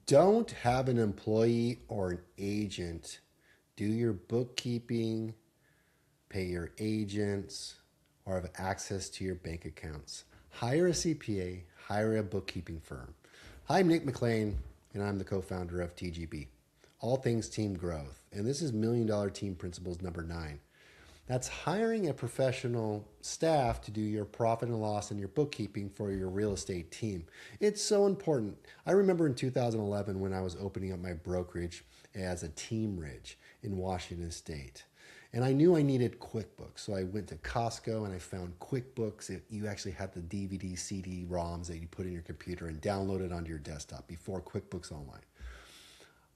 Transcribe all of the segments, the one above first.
don't have an employee or an agent do your bookkeeping, pay your agents, or have access to your bank accounts, hire a CPA, hire a bookkeeping firm. Hi, I'm Nick McLean, and I'm the co-founder of TGB, All Things Team Growth. And this is Million Dollar Team Principles number 9. That's hiring a professional staff to do your profit and loss and your bookkeeping for your real estate team. It's so important. I remember in 2011 when I was opening up my brokerage as a Team Ridge in Washington State. And I knew I needed QuickBooks. So I went to Costco and I found QuickBooks. You actually had the DVD, CD, ROMs that you put in your computer and download it onto your desktop before QuickBooks Online.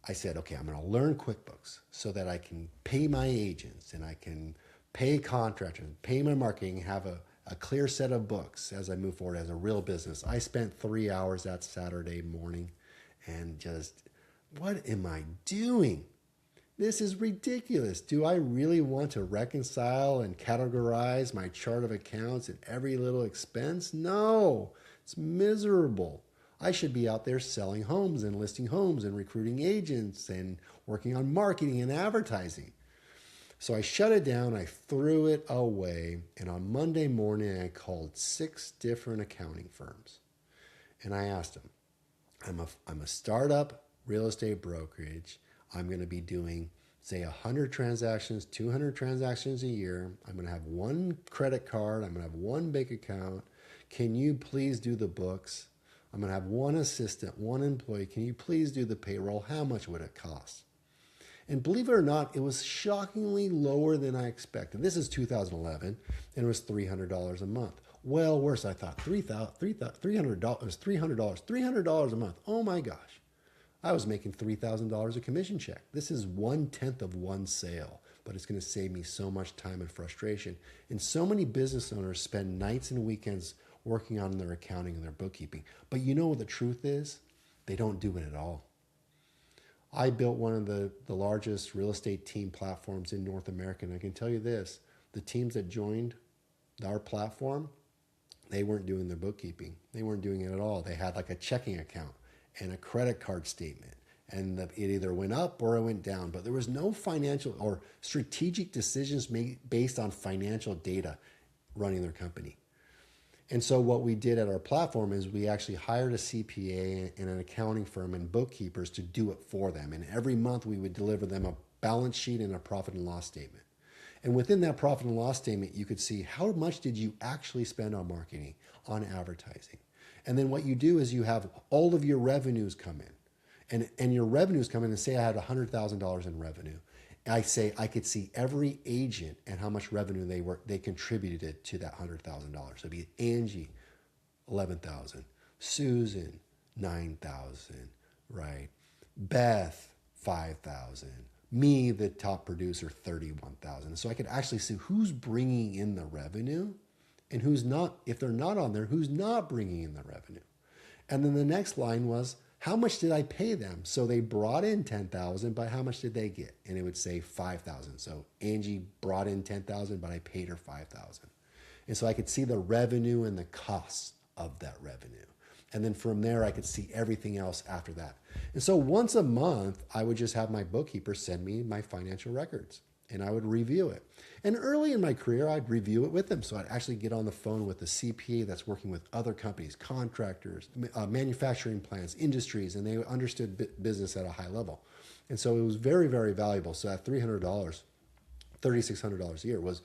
I said, okay, I'm going to learn QuickBooks so that I can pay my agents and I can pay contractors, pay my marketing, have a clear set of books as I move forward as a real business. I spent 3 hours that Saturday morning and just, what am I doing? This is ridiculous. Do I really want to reconcile and categorize my chart of accounts and every little expense? No, it's miserable. I should be out there selling homes and listing homes and recruiting agents and working on marketing and advertising. So I shut it down, I threw it away, and on Monday morning I called 6 different accounting firms. And I asked them, I'm a startup real estate brokerage. I'm going to be doing, say, 100 transactions, 200 transactions a year. I'm going to have 1 credit card. I'm going to have 1 bank account. Can you please do the books? I'm going to have 1 assistant, 1 employee. Can you please do the payroll? How much would it cost? And believe it or not, it was shockingly lower than I expected. This is 2011, and it was $300 a month. Well, worse, I thought $300 a month. Oh my gosh. I was making $3,000 a commission check. This is 1/10 of 1 sale, but it's going to save me so much time and frustration. And so many business owners spend nights and weekends working on their accounting and their bookkeeping. But you know what the truth is? They don't do it at all. I built one of the largest real estate team platforms in North America, and I can tell you this, the teams that joined our platform, they weren't doing their bookkeeping. They weren't doing it at all. They had like a checking account and a credit card statement, and it either went up or it went down, but there was no financial or strategic decisions made based on financial data running their company. And so what we did at our platform is we actually hired a CPA and an accounting firm and bookkeepers to do it for them. And every month we would deliver them a balance sheet and a profit and loss statement. And within that profit and loss statement, you could see how much did you actually spend on marketing, on advertising. And then what you do is you have all of your revenues come in. And your revenues come in, and say I had $100,000 in revenue. I say I could see every agent and how much revenue they contributed to that $100,000. So it'd be Angie, 11,000, Susan, 9,000, right? Beth, 5,000, me, the top producer, 31,000. So I could actually see who's bringing in the revenue and who's not. If they're not on there, who's not bringing in the revenue. And then the next line was, how much did I pay them? So they brought in 10,000, but how much did they get? And it would say 5,000. So Angie brought in 10,000, but I paid her 5,000. And so I could see the revenue and the costs of that revenue. And then from there, I could see everything else after that. And so once a month, I would just have my bookkeeper send me my financial records and I would review it. And early in my career, I'd review it with them. So I'd actually get on the phone with the CPA that's working with other companies, contractors, manufacturing plants, industries, and they understood business at a high level. And so it was very, very valuable. So that $300, $3,600 a year was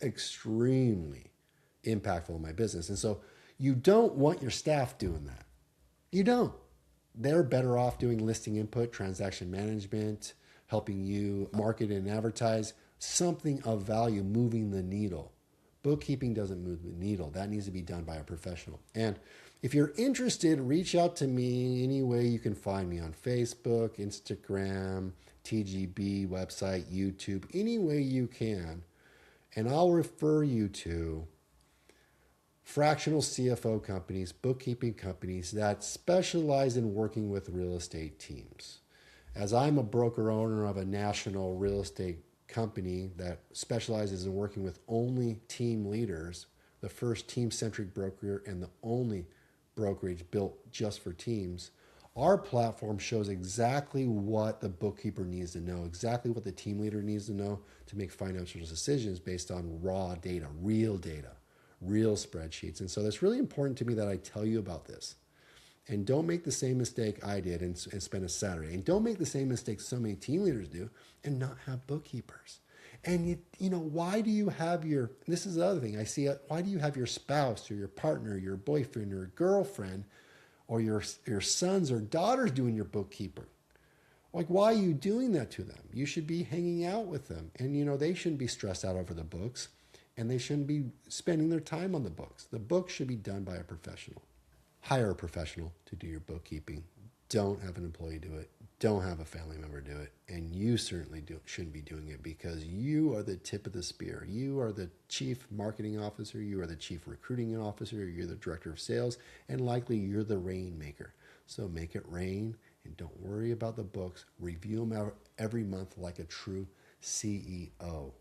extremely impactful in my business. And so you don't want your staff doing that. You don't. They're better off doing listing input, transaction management, helping you market and advertise, something of value, moving the needle. Bookkeeping doesn't move the needle. That needs to be done by a professional. And if you're interested, reach out to me any way you can find me on Facebook, Instagram, TGB website, YouTube, any way you can. And I'll refer you to fractional CFO companies, bookkeeping companies that specialize in working with real estate teams. As I'm a broker owner of a national real estate company that specializes in working with only team leaders, the first team-centric broker and the only brokerage built just for teams, Our platform shows exactly what the bookkeeper needs to know, exactly what the team leader needs to know to make financial decisions based on raw data, real spreadsheets. And so it's really important to me that I tell you about this. And don't make the same mistake I did and spend a Saturday. And don't make the same mistake so many team leaders do and not have bookkeepers. And why do you have this is the other thing I see, why do you have your spouse or your partner, your boyfriend or girlfriend or your sons or daughters doing your bookkeeper? Like, why are you doing that to them? You should be hanging out with them. And, they shouldn't be stressed out over the books and they shouldn't be spending their time on the books. The books should be done by a professional. Hire a professional to do your bookkeeping. Don't have an employee do it. Don't have a family member do it. And you certainly shouldn't be doing it because you are the tip of the spear. You are the chief marketing officer. You are the chief recruiting officer. You're the director of sales. And likely you're the Rainmaker. So make it rain and don't worry about the books. Review them every month like a true CEO.